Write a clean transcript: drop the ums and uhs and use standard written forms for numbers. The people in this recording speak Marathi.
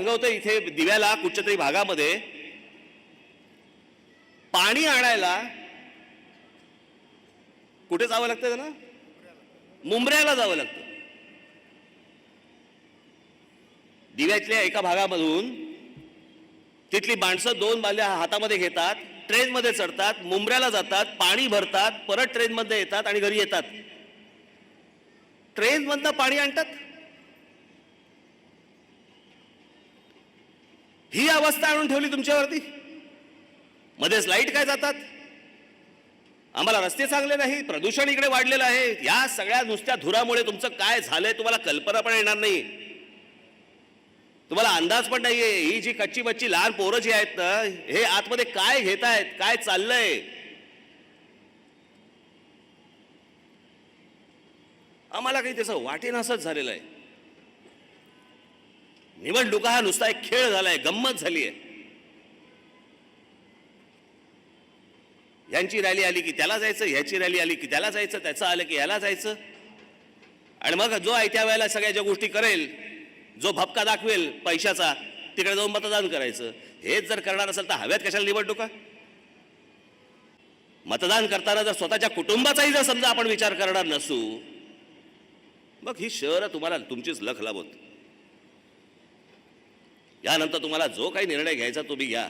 सांगवतं इथे दिव्याला कुठच्या तरी भागामध्ये पाणी आणायला कुठे जावं लागतं ना, मुंब्र्याला जावं लागतं. दिव्यातल्या एका भागामधून तिथली माणसं 2 बादल्या हातामध्ये घेतात, ट्रेनमध्ये चढतात, मुंब्र्याला जातात, पाणी भरतात, परत ट्रेनमध्ये येतात आणि घरी येतात. ट्रेनमधनं पाणी आणतात. ही अवस्था आणून ठेवली तुमच्यावरती. मध्येच लाईट काय जातात. आम्हाला रस्ते चांगले नाही, प्रदूषण इकडे वाढलेलं आहे. या सगळ्या नुसत्या धुरामुळे तुमचं काय झालंय तुम्हाला कल्पना पण येणार नाही, तुम्हाला अंदाज पण नाहीये. ही जी कच्ची बच्ची लहान पोरं जी आहेत ना, हे आतमध्ये काय घेत आहेत, काय चाललंय. आम्हाला काही त्याचं वाटेनासच झालेलं आहे. निवडणुका हा नुसता एक खेळ झालाय, गंमत झाली आहे. यांची रॅली आली की त्याला जायचं, ह्याची रॅली आली की त्याला जायचं, त्याचं आलं की याला जायचं. आणि मग जो आहे त्या वेळेला सगळ्या ज्या गोष्टी करेल, जो भपका दाखवेल पैशाचा, तिकडे जाऊन मतदान करायचं. हेच जर करणार असेल तर हव्यात कशाला निवडणुका. मतदान करताना जर स्वतःच्या कुटुंबाचाही जर समजा आपण विचार करणार नसू, मग ही शहरं तुम्हाला तुमचीच लख लावत. यानंतर तुम्हाला जो काही निर्णय घ्यायचा तुम्ही घ्या.